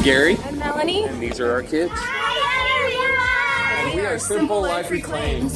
Gary. I'm Melanie. And these are our kids. And we are Simple Life Reclaimed.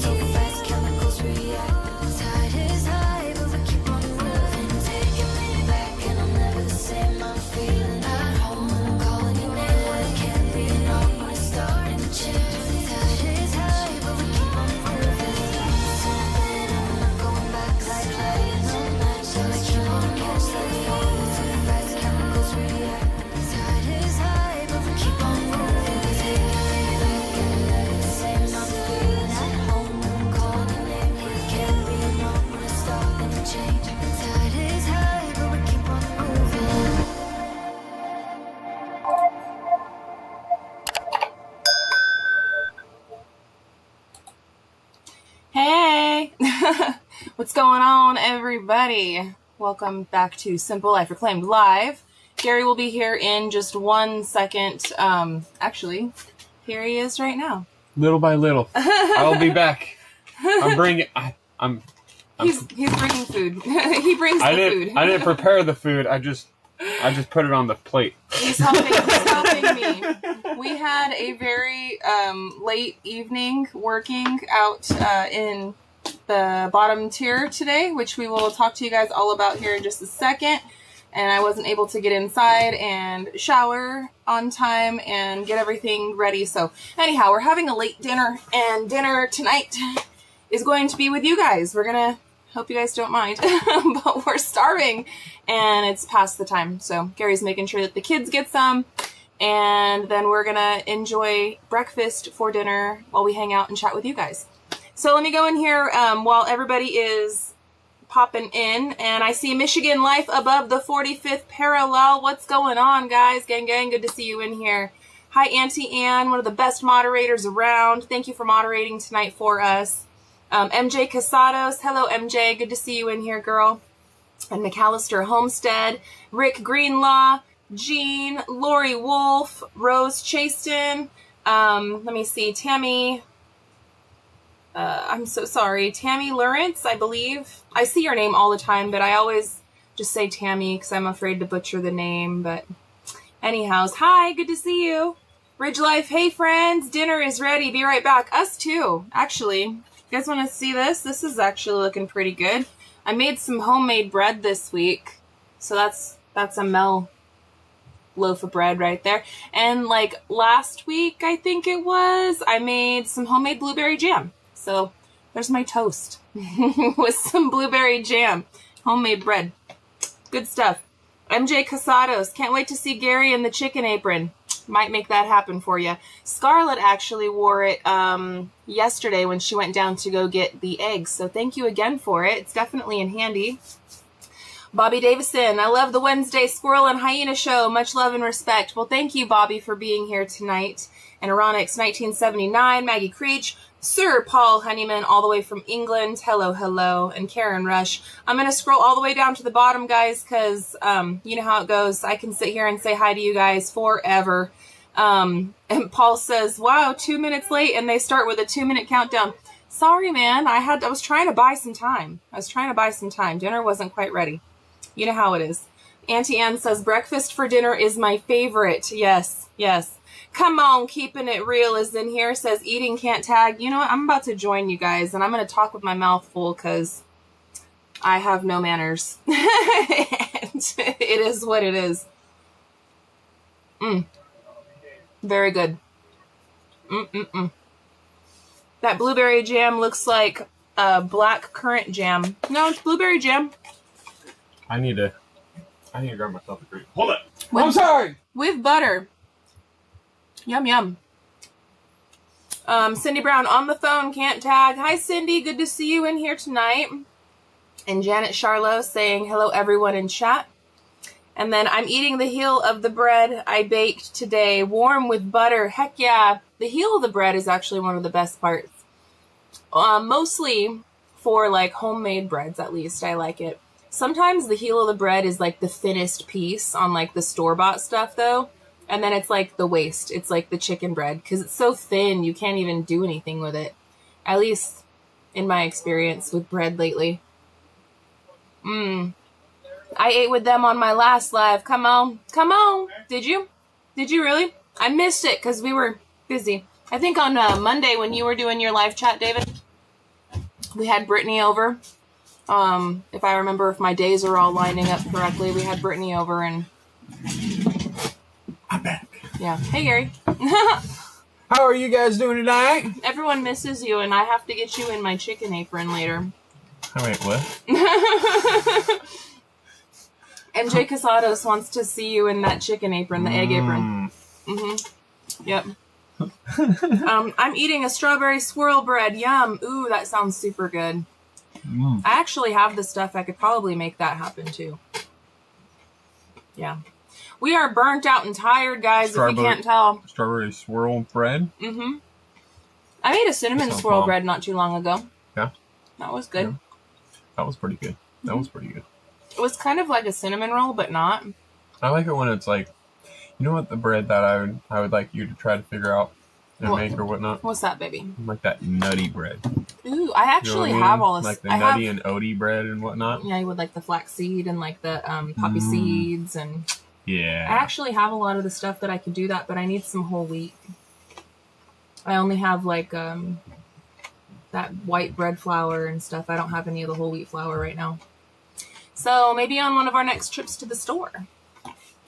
Hey! What's going on, everybody? Welcome back to Simple Life Reclaimed Live. Gary will be here in just 1 second. Actually, here he is right now. Little by little, I'll be back. I'm bringing. He's bringing food. He brings the food. I didn't prepare the food. I just put it on the plate. He's helping me. We had a very late evening working out in the bottom tier today, which we will talk to you guys all about here in just a second. And I wasn't able to get inside and shower on time and get everything ready. So anyhow, we're having a late dinner, and dinner tonight is going to be with you guys. We're going to hope you guys don't mind, but we're starving and it's past the time. So Gary's making sure that the kids get some, and then we're gonna enjoy breakfast for dinner while we hang out and chat with you guys. So let me go in here while everybody is popping in, and I see Michigan Life above the 45th parallel. What's going on, guys? Gang, good to see you in here. Hi, Auntie Ann, one of the best moderators around. Thank you for moderating tonight for us. MJ Casados, hello MJ, good to see you in here, girl. And McAllister Homestead, Rick Greenlaw, Jean, Lori Wolf, Rose Chaston, let me see, Tammy, I'm so sorry, Tammy Lawrence, I believe. I see your name all the time, but I always just say Tammy because I'm afraid to butcher the name, but anyhow, hi, good to see you. Ridge Life, hey friends, dinner is ready, be right back. Us too, actually. You guys want to see this? This is actually looking pretty good. I made some homemade bread this week, so that's a Mel loaf of bread right there. And like last week, I think it was, I made some homemade blueberry jam. So there's my toast with some blueberry jam, homemade bread. Good stuff. MJ Casados, can't wait to see Gary in the chicken apron. Might make that happen for you. Scarlett actually wore it yesterday when she went down to go get the eggs. So thank you again for it. It's definitely in handy. Bobby Davison, I love the Wednesday Squirrel and Hyena show. Much love and respect. Well, thank you, Bobby, for being here tonight. And Aronix 1979, Maggie Creech, Sir Paul Honeyman, all the way from England. Hello. And Karen Rush. I'm going to scroll all the way down to the bottom, guys, because you know how it goes. I can sit here and say hi to you guys forever. And Paul says, wow, 2 minutes late, and they start with a 2-minute countdown. Sorry, man. I was trying to buy some time. Dinner wasn't quite ready. You know how it is. Auntie Ann says, breakfast for dinner is my favorite. Yes. Come on, keeping it real is in here, says eating can't tag. You know what? I'm about to join you guys, and I'm going to talk with my mouth full because I have no manners. And it is what it is. Very good. That blueberry jam looks like black currant jam. No, it's blueberry jam. I need to grab myself a drink. Hold it. I'm sorry. With butter. Yum. Cindy Brown on the phone, can't tag. Hi, Cindy. Good to see you in here tonight. And Janet Charlo saying hello, everyone in chat. And then I'm eating the heel of the bread I baked today, warm with butter. Heck yeah. The heel of the bread is actually one of the best parts. Mostly for like homemade breads, at least. I like it. Sometimes the heel of the bread is like the thinnest piece on like the store-bought stuff though. And then it's like the waist. It's like the chicken bread because it's so thin you can't even do anything with it. At least in my experience with bread lately. I ate with them on my last live. Come on. Did you? Did you really? I missed it because we were busy. I think on Monday when you were doing your live chat, David, we had Brittany over. If I remember, if my days are all lining up correctly, we had Brittany over and... I'm back. Yeah. Hey, Gary. How are you guys doing tonight? Everyone misses you, and I have to get you in my chicken apron later. Oh, wait, what? MJ Casados wants to see you in that chicken apron, the egg apron. Yep. I'm eating a strawberry swirl bread. Yum. Ooh, that sounds super good. I actually have the stuff. I could probably make that happen, too. Yeah. We are burnt out and tired, guys, if you can't tell. Strawberry swirl bread? I made a cinnamon swirl bread not too long ago. Yeah? That was good. Yeah. That was pretty good. That was pretty good. It was kind of like a cinnamon roll, but not. I like it when it's like, you know what, the bread that I would like you to try to figure out and make or whatnot? What's that, baby? Like that nutty bread. Ooh, I actually have all this. Like the nutty and oaty bread and whatnot. Yeah, you would like the flaxseed and like the poppy seeds and... Yeah. I actually have a lot of the stuff that I could do that, but I need some whole wheat. I only have like that white bread flour and stuff. I don't have any of the whole wheat flour right now. So maybe on one of our next trips to the store.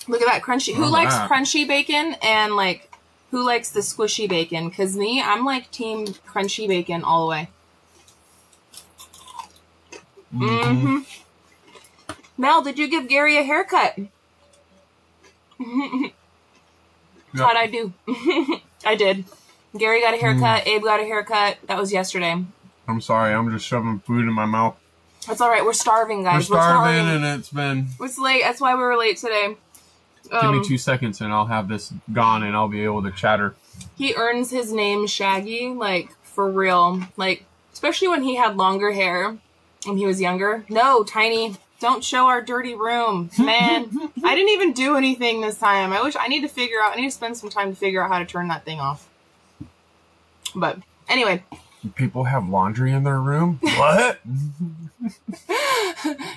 Look at that crunchy. Who likes crunchy bacon and like who likes the squishy bacon? Because me, I'm like team crunchy bacon all the way. Mel, did you give Gary a haircut? How'd I do? I did. Gary got a haircut. Abe got a haircut. That was yesterday. I'm sorry. I'm just shoving food in my mouth. That's all right. We're starving, guys. We're starving, and it's been... It's late. That's why we were late today. Give me 2 seconds, and I'll have this gone, and I'll be able to chatter. He earns his name Shaggy, like, for real. Like, especially when he had longer hair when he was younger. No, Tiny... Don't show our dirty room, man. I didn't even do anything this time. I need to spend some time to figure out how to turn that thing off. But anyway. People have laundry in their room? What?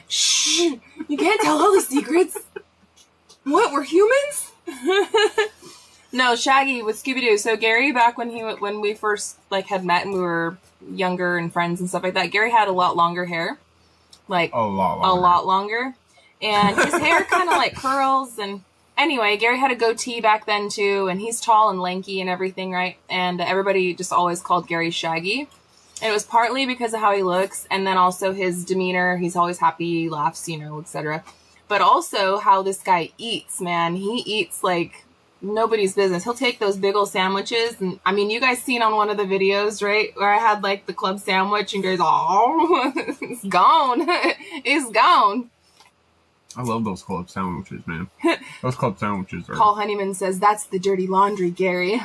Shh. You can't tell all the secrets. What, we're humans? No, Shaggy with Scooby-Doo. So Gary, back when we first like had met and we were younger and friends and stuff like that, Gary had a lot longer hair. Like, a lot longer. And his hair kind of, like, curls. And anyway, Gary had a goatee back then, too. And he's tall and lanky and everything, right? And everybody just always called Gary Shaggy. And it was partly because of how he looks. And then also his demeanor. He's always happy, laughs, etc. But also how this guy eats, man. He eats, like... nobody's business. He'll take those big old sandwiches, and I mean, you guys seen on one of the videos, right, where I had like the club sandwich, and goes, oh, it's gone, it's gone. I love those club sandwiches, man. Those club sandwiches are. Paul Honeyman says that's the dirty laundry, Gary.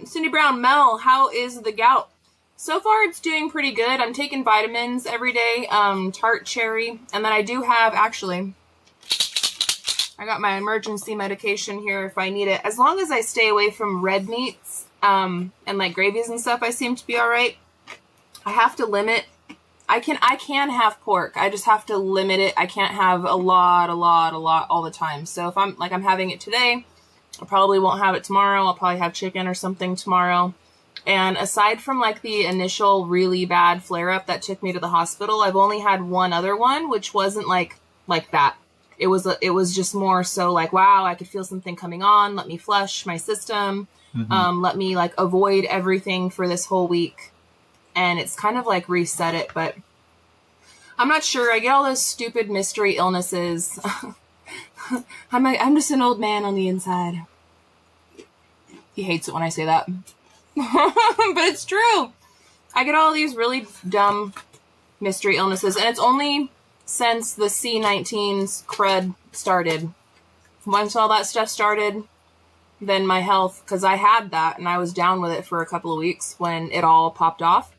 Cindy Brown, Mel, how is the gout? So far, it's doing pretty good. I'm taking vitamins every day, tart cherry, and then I do have, actually, I got my emergency medication here if I need it. As long as I stay away from red meats, and like gravies and stuff, I seem to be all right. I have to limit. I can have pork. I just have to limit it. I can't have a lot all the time. So if I'm having it today, I probably won't have it tomorrow. I'll probably have chicken or something tomorrow. And aside from like the initial really bad flare-up that took me to the hospital, I've only had one other one, which wasn't like that. It was just more so like, wow, I could feel something coming on. Let me flush my system. Let me like avoid everything for this whole week. And it's kind of like reset it, but I'm not sure. I get all those stupid mystery illnesses. I'm just an old man on the inside. He hates it when I say that. But it's true. I get all these really dumb mystery illnesses, and it's only since the C19's crud started. Once all that stuff started, then my health, because I had that, and I was down with it for a couple of weeks when it all popped off.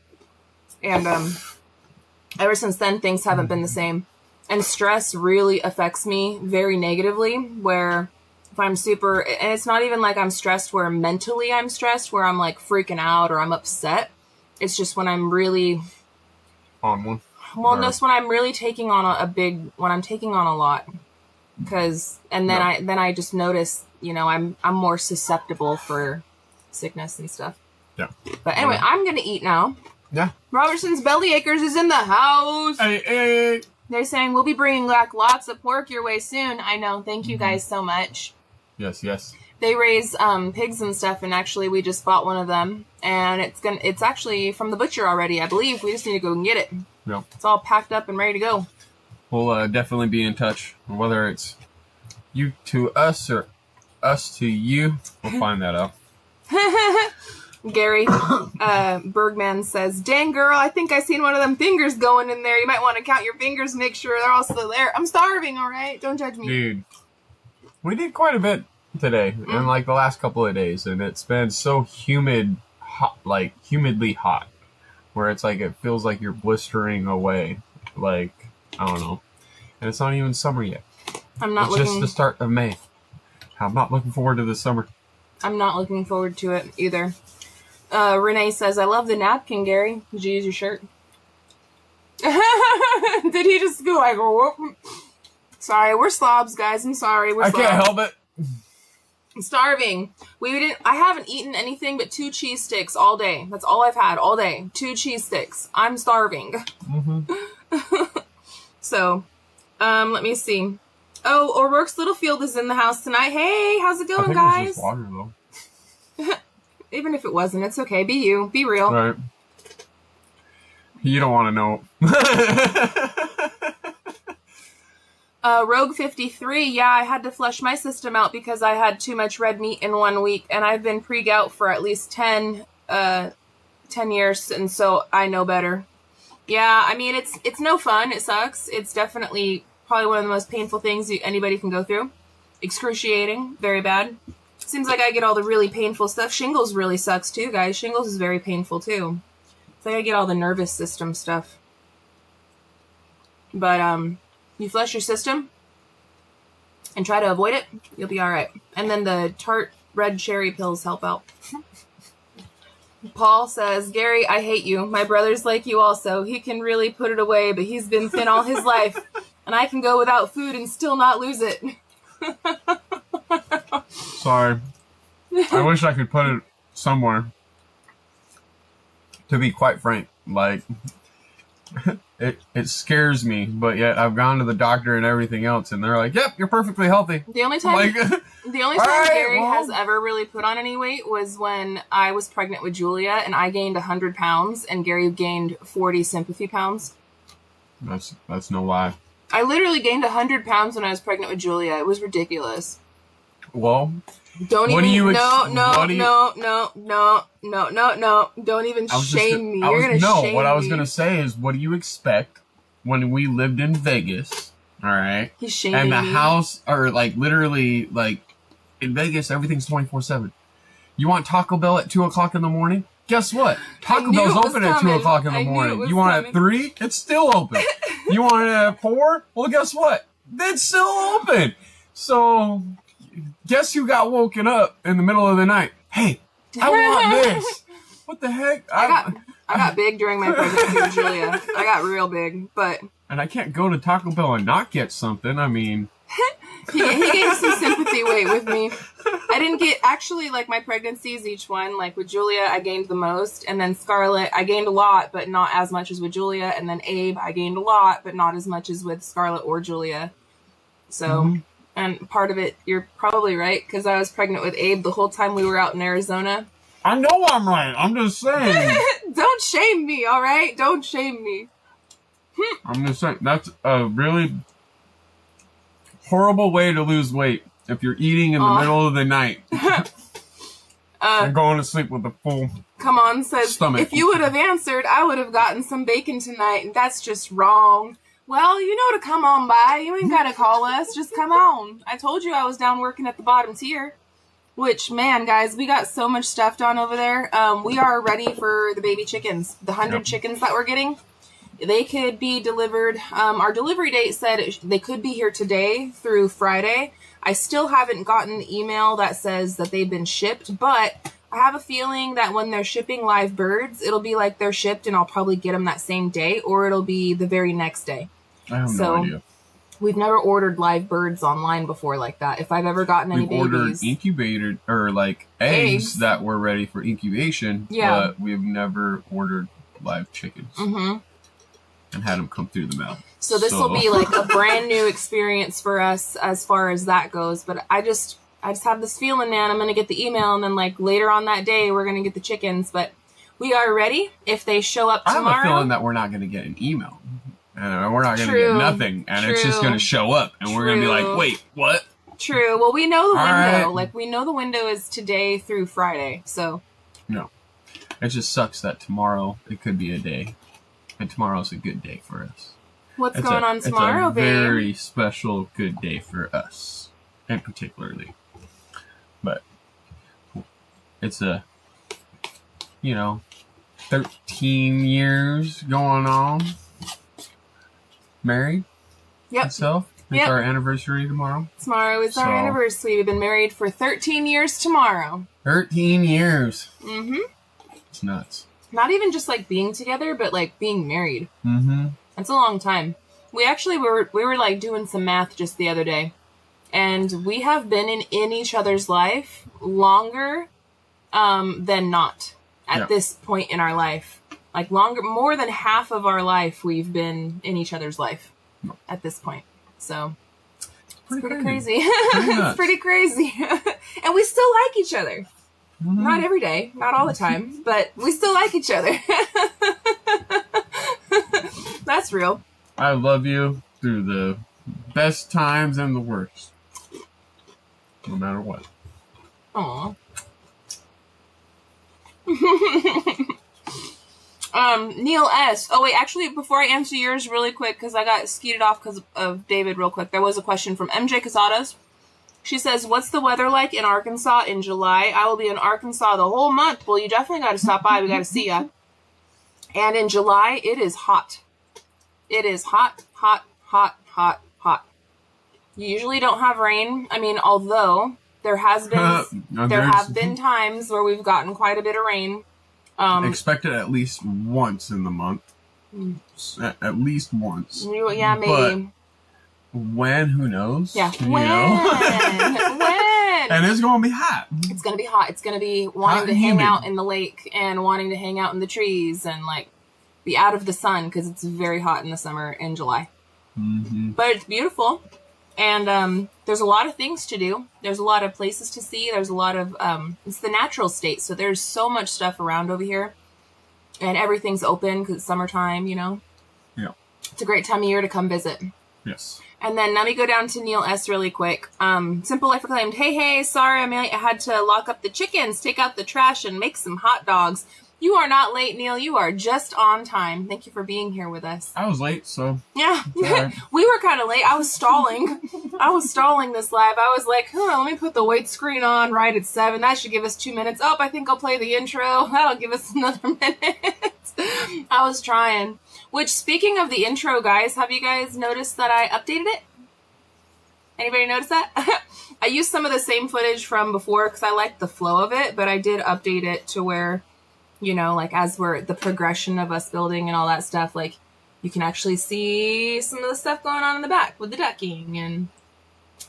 And ever since then, things haven't been the same. And stress really affects me very negatively, where... if I'm super, and it's not even like I'm stressed where mentally I'm stressed, where I'm like freaking out or I'm upset. It's just when I'm really on one. Well, no, it's when I'm really taking on when I'm taking on a lot. And then I just notice, I'm more susceptible for sickness and stuff. Yeah. But anyway, I'm going to eat now. Yeah. Robertson's Belly Acres is in the house. Hey. They're saying we'll be bringing back lots of pork your way soon. I know. Thank you guys so much. Yes. They raise pigs and stuff, and actually we just bought one of them, and it's actually from the butcher already, I believe. We just need to go and get it. Yeah. It's all packed up and ready to go. We'll definitely be in touch. Whether it's you to us or us to you, we'll find that out. Gary Bergman says, "Dang girl, I think I seen one of them fingers going in there. You might want to count your fingers and make sure they're all still there. I'm starving, all right? Don't judge me." Dude, we did quite a bit today in like the last couple of days, and it's been so humid, hot, like humidly hot, where it's like it feels like you're blistering away. Like, I don't know. And it's not even summer yet. It's just the start of May. I'm not looking forward to the summer. I'm not looking forward to it either. Renee says, "I love the napkin, Gary. Did you use your shirt?" Did he just go like, whoop? Sorry, we're slobs, guys. I'm sorry. I can't help it. I'm starving. I haven't eaten anything but 2 cheese sticks all day. That's all I've had all day. 2 cheese sticks. I'm starving. Mm-hmm. So, let me see. Oh, O'Rourke's Littlefield is in the house tonight. Hey, how's it going, guys? It was just water, though. Even if it wasn't, it's okay. Be you. Be real. Right. You don't want to know. Rogue 53. Yeah, I had to flush my system out because I had too much red meat in 1 week, and I've been pre-gout for at least 10 years, and so I know better. Yeah, I mean, it's no fun. It sucks. It's definitely probably one of the most painful things anybody can go through. Excruciating. Very bad. Seems like I get all the really painful stuff. Shingles really sucks too, guys. Shingles is very painful too. It's like I get all the nervous system stuff. But you flush your system and try to avoid it, you'll be alright. And then the tart red cherry pills help out. Paul says, "Gary, I hate you. My brother's like you also. He can really put it away, but he's been thin all his life. And I can go without food and still not lose it." Sorry. I wish I could put it somewhere. To be quite frank, like, it scares me, but yet I've gone to the doctor and everything else, and they're like, "Yep, you're perfectly healthy." The only time Gary has ever really put on any weight was when I was pregnant with Julia, and I gained 100 pounds, and Gary gained 40 sympathy pounds. That's no lie. I literally gained 100 pounds when I was pregnant with Julia. It was ridiculous. Well, don't even shame me. You're gonna shame me. What I was gonna say is, what do you expect when we lived in Vegas? All right, he's shaming and the me. house, or like literally, like in Vegas, everything's 24/7. You want Taco Bell at 2:00 in the morning? Guess what? Taco Bell's open at 2:00 in the morning. You want it at 3? It's still open. You want it at 4? Well, guess what? It's still open. So, guess who got woken up in the middle of the night? Hey, I want this. What the heck? I got big during my pregnancy with Julia. I got real big, but... And I can't go to Taco Bell and not get something. I mean... he gained some sympathy weight with me. I didn't get... Actually, like, my pregnancies, each one, like, with Julia, I gained the most. And then Scarlett, I gained a lot, but not as much as with Julia. And then Abe, I gained a lot, but not as much as with Scarlett or Julia. So... Mm-hmm. And part of it, you're probably right, because I was pregnant with Abe the whole time we were out in Arizona. I know I'm right. I'm just saying. Don't shame me, all right? Don't shame me. I'm just saying, that's a really horrible way to lose weight if you're eating in the middle of the night. And going to sleep with a full Come on says, stomach. If you would have answered, I would have gotten some bacon tonight, and that's just wrong. Well, you know to come on by. You ain't gotta call us. Just come on. I told you I was down working at the bottom tier. Which, man, guys, we got so much stuff done over there. We are ready for the baby chickens. The 100 chickens that we're getting. They could be delivered. Our delivery date said they could be here today through Friday. I still haven't gotten the email that says that they've been shipped, but I have a feeling that when they're shipping live birds, it'll be like they're shipped and I'll probably get them that same day, or it'll be the very next day. I have no idea. We've never ordered live birds online before like that. If I've ever gotten any babies. We've ordered incubated, or like eggs that were ready for incubation, but we've never ordered live chickens. Mm-hmm. And had them come through the mail. So this will be like a brand new experience for us as far as that goes. But I just have this feeling, man, I'm going to get the email, and then like later on that day, we're going to get the chickens. But we are ready if they show up tomorrow. I have a feeling that we're not going to get an email. We're not going to get nothing. And it's just going to show up. And we're going to be like, wait, what? True. Well, we know the window. Right. Like, we know the window is today through Friday. So. No. It just sucks that tomorrow, it could be a day. And tomorrow's a good day for us. What's going on tomorrow, babe? It's a very special good day for us. And particularly. But it's 13 years going on. Married. Yep. Itself. It's our anniversary tomorrow. Tomorrow is our anniversary. We've been married for 13 years tomorrow. 13 years. Mm-hmm. It's nuts. Not even just like being together, but like being married. Mm-hmm. That's a long time. We actually we were like doing some math just the other day. And we have been in each other's life longer than not at this point in our life. Like more than half of our life, we've been in each other's life at this point. So it's pretty crazy. It's pretty crazy. And we still like each other. Mm-hmm. Not every day, not all the time, but we still like each other. That's real. I love you through the best times and the worst. No matter what. Aw. Neil S. Oh, wait, actually, before I answer yours really quick, because I got skeeted off because of David real quick, there was a question from MJ Casadas. She says, what's the weather like in Arkansas in July? I will be in Arkansas the whole month. Well, you definitely got to stop by. We got to see ya. And in July, it is hot. It is hot, hot, hot, hot, hot. You usually don't have rain. I mean, although there have been times where we've gotten quite a bit of rain. Expected at least once in the month. At least once. Yeah, maybe. But when? Who knows? Yeah. When? And it's going to be hot. It's going to be hot. It's going to be wanting to hang out in the lake and wanting to hang out in the trees and like be out of the sun because it's very hot in the summer in July. Mm-hmm. But it's beautiful. And there's a lot of things to do. There's a lot of places to see. There's a lot of, it's the natural state. So there's so much stuff around over here. And everything's open because it's summertime, you know? Yeah. It's a great time of year to come visit. Yes. And then let me go down to Neil S. really quick. Simple Life Reclaimed. Hey, sorry I had to lock up the chickens, take out the trash, and make some hot dogs. You are not late, Neil. You are just on time. Thank you for being here with us. I was late, so... Yeah. Right. We were kind of late. I was stalling. This live. I was like, let me put the wait screen on right at 7. That should give us 2 minutes. Oh, I think I'll play the intro. That'll give us another minute. I was trying. Which, speaking of the intro, guys, have you guys noticed that I updated it? Anybody notice that? I used some of the same footage from before because I liked the flow of it, but I did update it to where... like as we're the progression of us building and all that stuff, like you can actually see some of the stuff going on in the back with the ducking and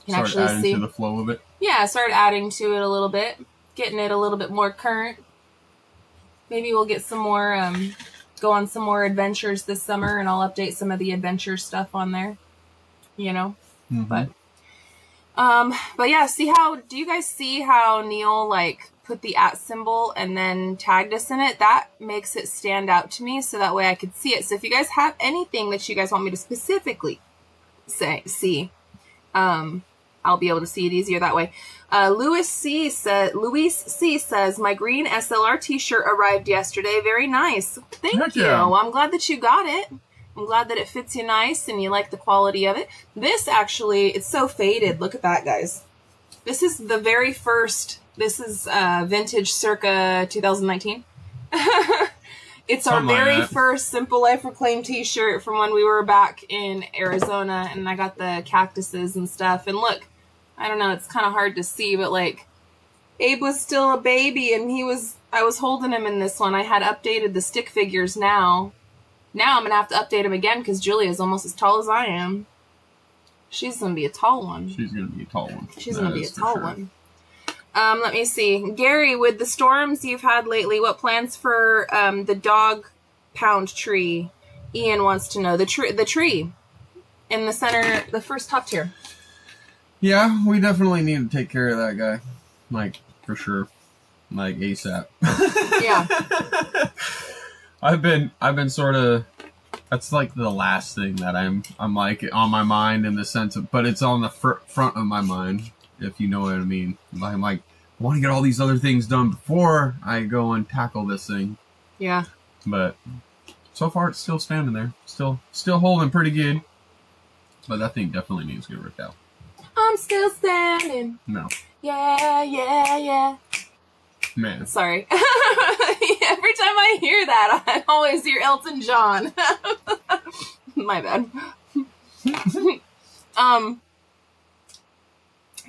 you can actually see to the flow of it. Yeah, I started adding to it a little bit, getting it a little bit more current. Maybe we'll get some more, go on some more adventures this summer and I'll update some of the adventure stuff on there, Mm-hmm. But yeah, do you guys see how Neil put the @ symbol and then tagged us in it? That makes it stand out to me so that way I could see it. So if you guys have anything that you guys want me to specifically see, I'll be able to see it easier that way. Luis C says, my green SLR t-shirt arrived yesterday. Very nice. Thank you. I'm glad that you got it. I'm glad that it fits you nice and you like the quality of it. This actually, it's so faded. Look at that, guys. This is the very first... This is vintage circa 2019. It's our very first Simple Life Reclaimed t-shirt from when we were back in Arizona, and I got the cactuses and stuff. And look, I don't know, it's kind of hard to see, but Abe was still a baby, and I was holding him in this one. I had updated the stick figures now. Now I'm going to have to update him again because Julia's almost as tall as I am. She's going to be a tall one. She's going to be a tall one. She's going to be a tall one. Let me see. Gary, with the storms you've had lately, what plans for the dog pound tree? Ian wants to know. The tree in the center, the first top tier. Yeah, we definitely need to take care of that guy. Like, for sure. Like, ASAP. Yeah. I've been sort of, that's like the last thing that I'm like on my mind in the sense of, but it's on the front of my mind, if you know what I mean. I'm like, I want to get all these other things done before I go and tackle this thing. Yeah. But so far it's still standing there. Still holding pretty good. But that thing definitely needs to get ripped out. I'm still standing. No. Yeah. Man. Sorry. Every time I hear that, I always hear Elton John. My bad.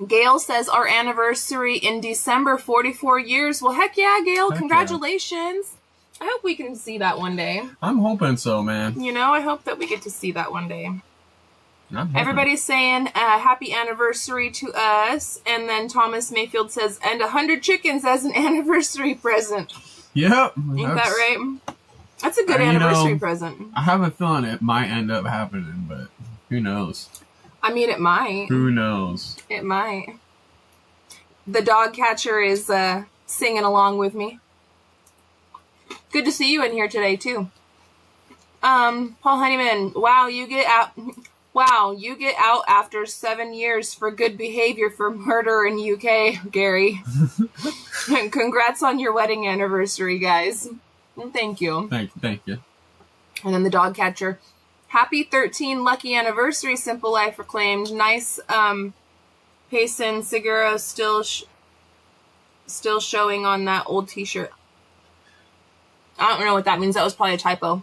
Gail says our anniversary in December, 44 years. Well, heck yeah, Gail. Congratulations. Yeah. I hope we can see that one day. I'm hoping so, man. You know, I hope that we get to see that one day. Everybody's saying happy anniversary to us. And then Thomas Mayfield says, and 100 chickens as an anniversary present. Yep. Ain't that right? That's a good anniversary present. I have a feeling it might end up happening, but who knows? I mean, it might. Who knows? It might. The dog catcher is singing along with me. Good to see you in here today, too. Paul Honeyman, wow, you get out after 7 years for good behavior for murder in UK, Gary. Congrats on your wedding anniversary, guys. Thank you. Thank you. And then the dog catcher. Happy 13 lucky anniversary, SimpleLifeReclaimed. Nice Payson Segura still showing on that old t-shirt. I don't know what that means. That was probably a typo.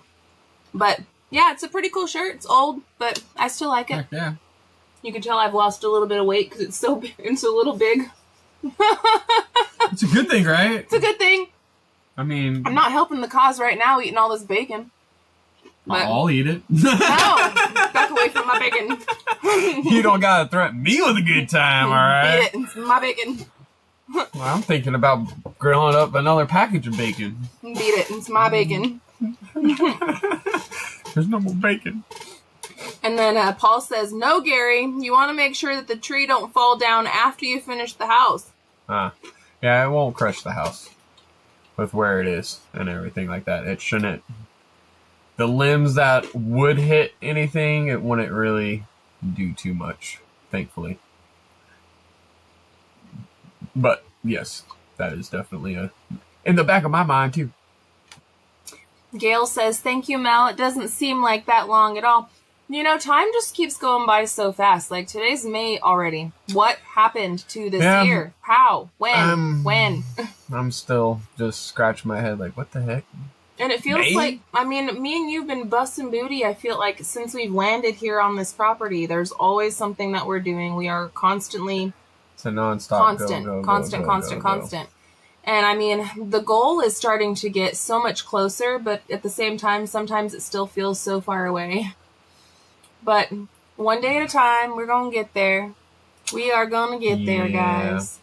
But yeah, it's a pretty cool shirt. It's old, but I still like it. Heck yeah. You can tell I've lost a little bit of weight because it's so big. It's a little big. It's a good thing, right? It's a good thing. I mean, I'm not helping the cause right now eating all this bacon. But I'll eat it. No, back away from my bacon. You don't gotta threaten me with a good time, all right? Eat it. It's my bacon. Well, I'm thinking about grilling up another package of bacon. Beat it. It's my bacon. There's no more bacon. And then Paul says, no, Gary, you want to make sure that the tree don't fall down after you finish the house. Yeah, it won't crush the house with where it is and everything like that. It shouldn't. The limbs that would hit anything, it wouldn't really do too much, thankfully. But yes, that is definitely in the back of my mind too. Gail says, thank you, Mel. It doesn't seem like that long at all. You know, time just keeps going by so fast. Like, today's May already. What happened to this year? How? When? I'm still just scratching my head like, what the heck? And it feels like, I mean, me and you've been busting booty. I feel like since we've landed here on this property, there's always something that we're doing. We are constantly... It's a nonstop constant. And I mean, the goal is starting to get so much closer, but at the same time, sometimes it still feels so far away. But one day at a time, we're going to get there. We are going to get there, guys.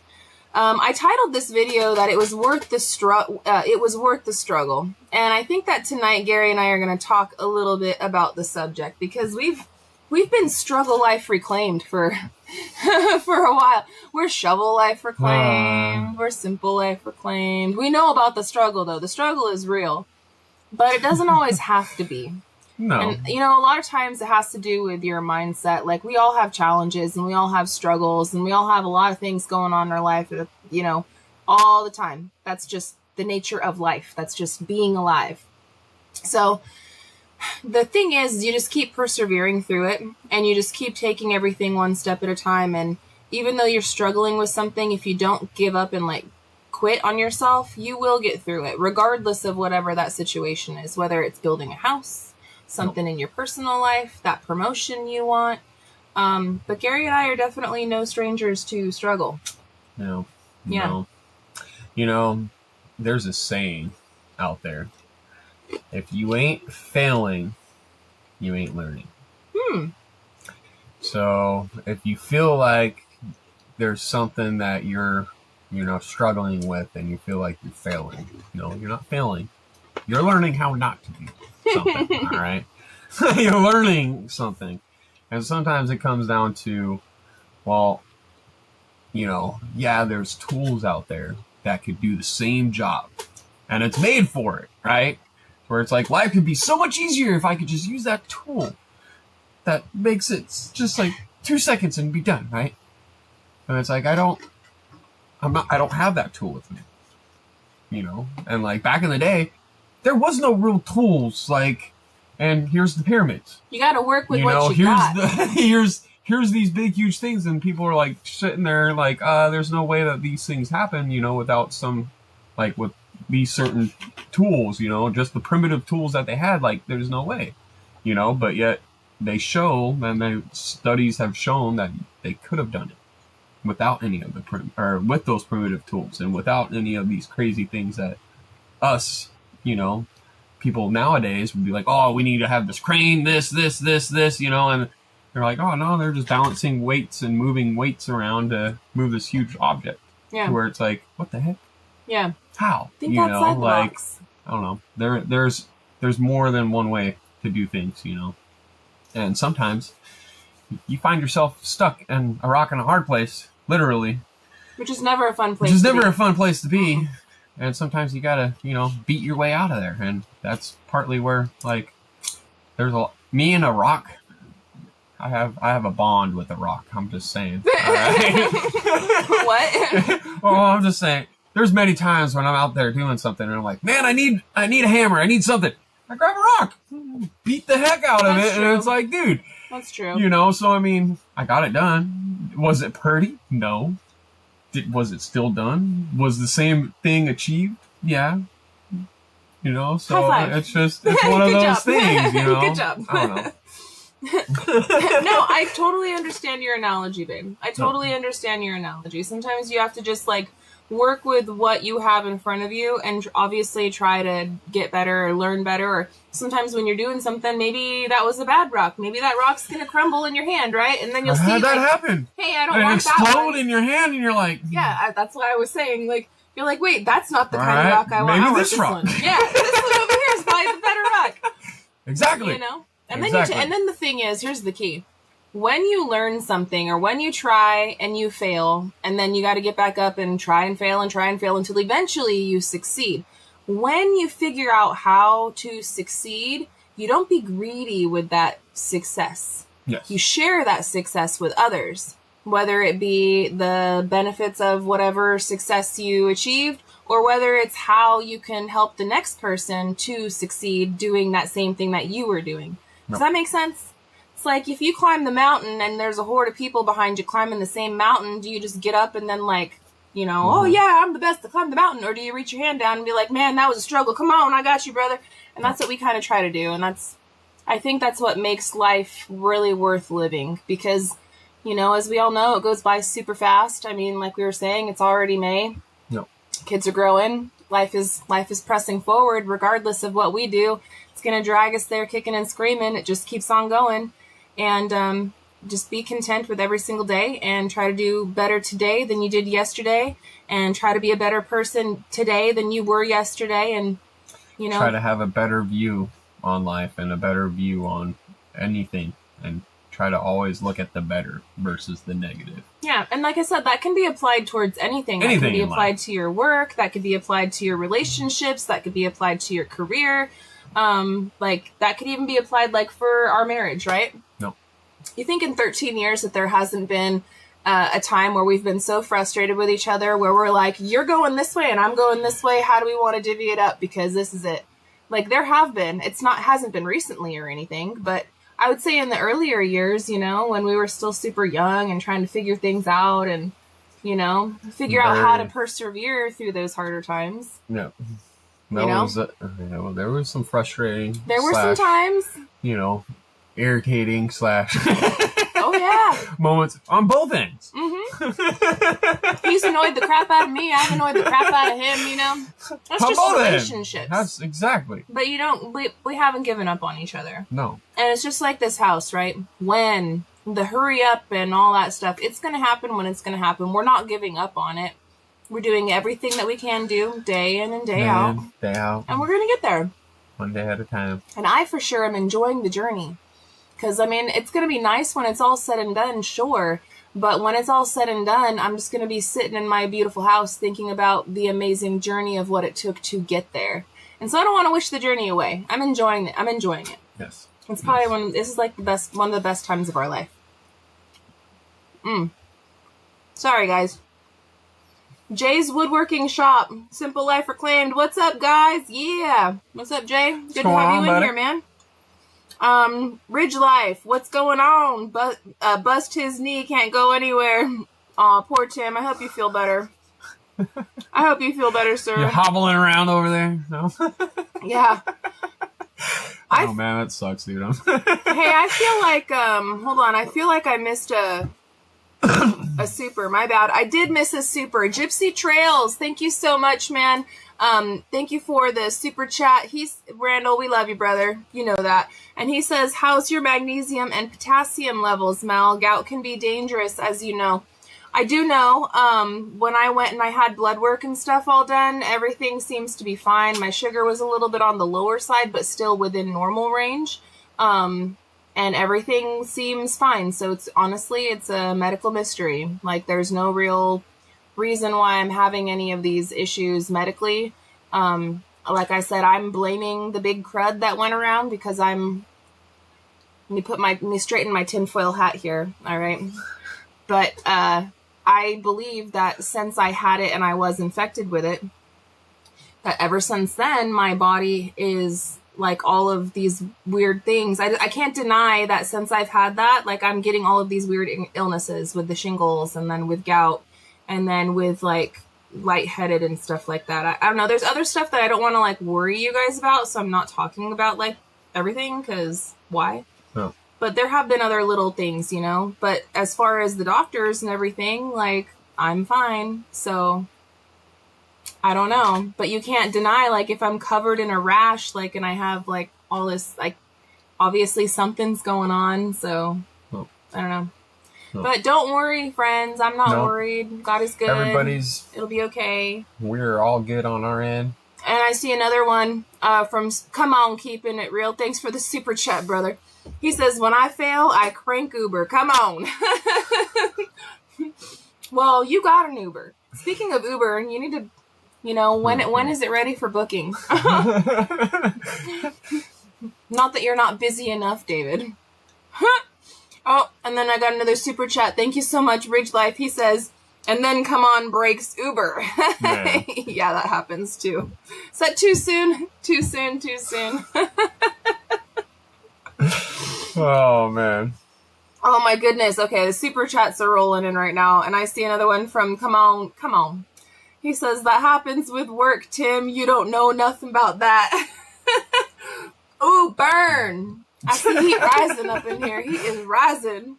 I titled this video that it was worth the struggle. And I think that tonight, Gary and I are going to talk a little bit about the subject because we've been struggle life reclaimed for for a while. We're shovel life reclaimed. We're simple life reclaimed. We know about the struggle, though. The struggle is real. But it doesn't always have to be. No. And, you know, a lot of times it has to do with your mindset. Like, we all have challenges and we all have struggles and we all have a lot of things going on in our life, you know, all the time. That's just the nature of life. That's just being alive. So the thing is, you just keep persevering through it and you just keep taking everything one step at a time. And even though you're struggling with something, if you don't give up and like quit on yourself, you will get through it, regardless of whatever that situation is, whether it's building a house, something in your personal life, that promotion you want. But Gary and I are definitely no strangers to struggle. No. Yeah. No. You know, there's a saying out there. If you ain't failing, you ain't learning. So if you feel like there's something that you're struggling with and you feel like you're failing, you're not failing. You're learning how not to do something, all right? You're learning something. And sometimes it comes down to, well, there's tools out there that could do the same job. And it's made for it, right? Where it's like, life could be so much easier if I could just use that tool. That makes it just like 2 seconds and be done, right? And it's like, I don't have that tool with me, And like back in the day, there was no real tools. Like, and here's the pyramids. You got to work with what you got. Here's these big, huge things, and people are like sitting there like, there's no way that these things happen, without some, like with these certain tools, just the primitive tools that they had. Like, there's no way, but yet. They show, and the studies have shown that they could have done it without any of with those primitive tools and without any of these crazy things that us, people nowadays would be like, oh, we need to have this crane, this, and they're like, oh no, they're just balancing weights and moving weights around to move this huge object. Yeah. To where it's like, what the heck? Yeah. How? Think outside the box. I don't know. There's more than one way to do things, And sometimes you find yourself stuck in a rock and a hard place, literally. Which is never a fun place to be. And sometimes you gotta, beat your way out of there. And that's partly where, like, me and a rock, I have a bond with a rock. I'm just saying. All right? What? Well, I'm just saying. There's many times when I'm out there doing something and I'm like, man, I need a hammer. I need something. I grab a rock, beat the heck out of it, and it's like, dude. That's true. So, I mean, I got it done. Was it pretty? No. Was it still done? Was the same thing achieved? Yeah. So it's one of those things, Good job. I don't know. No, I totally understand your analogy, babe. I totally understand your analogy. Sometimes you have to just, like, work with what you have in front of you and obviously try to get better or learn better. Or sometimes when you're doing something, maybe that was a bad rock. Maybe that rock's going to crumble in your hand, right? And then you'll see that happen. Hey, I don't want that one. Explode in your hand and you're like... Yeah, that's why I was saying, like, you're like, wait, that's not the kind of rock I want. Maybe this rock. Yeah, this one over here is probably the better rock. Exactly. And then the thing is, here's the key. When you learn something or when you try and you fail, and then you got to get back up and try and fail until eventually you succeed. When you figure out how to succeed, you don't be greedy with that success. Yes. You share that success with others, whether it be the benefits of whatever success you achieved, or whether it's how you can help the next person to succeed doing that same thing that you were doing. Does that make sense? It's like if you climb the mountain and there's a horde of people behind you climbing the same mountain, do you just get up and then oh yeah, I'm the best to climb the mountain? Or do you reach your hand down and be like, man, that was a struggle. Come on, I got you, brother. And that's what we kind of try to do. And I think that's what makes life really worth living because, as we all know, it goes by super fast. I mean, like we were saying, it's already May. Yep. Kids are growing. Life is pressing forward regardless of what we do. It's going to drag us there kicking and screaming. It just keeps on going. And just be content with every single day and try to do better today than you did yesterday and try to be a better person today than you were yesterday. And, try to have a better view on life and a better view on anything and try to always look at the better versus the negative. Yeah. And like I said, that can be applied towards anything. That can be applied to your work. That could be applied to your relationships. That could be applied to your career. That could even be applied for our marriage, right? No. You think in 13 years that there hasn't been a time where we've been so frustrated with each other where we're like, you're going this way and I'm going this way. How do we want to divvy it up? Because this is it. There have been, hasn't been recently or anything, but I would say in the earlier years, when we were still super young and trying to figure things out and, figure out how to persevere through those harder times. Yeah. There was some frustrating. There were some times. Irritating / oh yeah. moments on both ends. Mm-hmm. He's annoyed the crap out of me. I've annoyed the crap out of him, you know? That's just relationships. That's exactly. But we haven't given up on each other. No. And it's just like this house, right? When the hurry up and all that stuff, it's going to happen when it's going to happen. We're not giving up on it. We're doing everything that we can do day in and day out. Day out. And we're going to get there. One day at a time. And I for sure am enjoying the journey. Because, I mean, it's going to be nice when it's all said and done, sure. But when it's all said and done, I'm just going to be sitting in my beautiful house thinking about the amazing journey of what it took to get there. And so I don't want to wish the journey away. I'm enjoying it. Yes. It's probably this is like one of the best times of our life. Sorry, guys. Jay's Woodworking Shop, Simple Life Reclaimed. What's up, guys? Yeah. What's up, Jay? Good to have you in here, man. Ridge Life, what's going on? Bust his knee, can't go anywhere. Aw, poor Tim. I hope you feel better. I hope you feel better, sir. You're hobbling around over there? No? Yeah. Oh, man, that sucks, dude. Hey, I feel like, hold on. I feel like I missed a super. My bad. I did miss a super. Gypsy Trails, thank you so much, man. Thank you for the super chat. Randall, we love you, brother. You know that. And he says, how's your magnesium and potassium levels, Mel? Gout can be dangerous, as you know. I do know, when I went and I had blood work and stuff all done, everything seems to be fine. My sugar was a little bit on the lower side, but still within normal range. And everything seems fine. So it's a medical mystery. Like, there's no real reason why I'm having any of these issues medically. Like I said, I'm blaming the big crud that went around because let me straighten my tinfoil hat here. All right. But, I believe that since I had it and I was infected with it, that ever since then, my body is like all of these weird things. I can't deny that since I've had that, like, I'm getting all of these weird illnesses with the shingles and then with gout and then with like lightheaded and stuff like that. I don't know. There's other stuff that I don't want to like worry you guys about. So I'm not talking about like everything because why? No. But there have been other little things, you know, but as far as the doctors and everything, like, I'm fine. So I don't know, but you can't deny, like, if I'm covered in a rash, like, and I have like all this, like, obviously something's going on. So I don't know, but don't worry, friends. I'm not worried. God is good. It'll be okay. We're all good on our end. And I see another one, from Come On, Keeping It Real. Thanks for the super chat, brother. He says, when I fail, I crank Uber. Come on. Well, you got an Uber. Speaking of Uber, you need to, you know, when is it ready for booking? Not that you're not busy enough, David. Oh, and then I got another super chat. Thank you so much, Ridge Life. He says, and then Come On breaks Uber. Yeah. Yeah, that happens too. Is that too soon? Too soon. Oh, man. Oh, my goodness. Okay, the super chats are rolling in right now. And I see another one from Come On. He says, that happens with work, Tim. You don't know nothing about that. Ooh, burn. I see heat rising up in here. He is rising.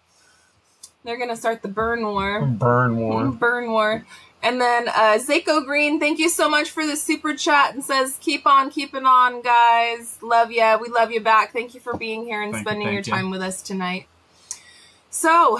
They're going to start the burn war. Burn war. And then Zako Green, thank you so much for the super chat and says, keep on keeping on, guys. Love ya. We love you back. Thank you for being here and spending your time with us tonight. So,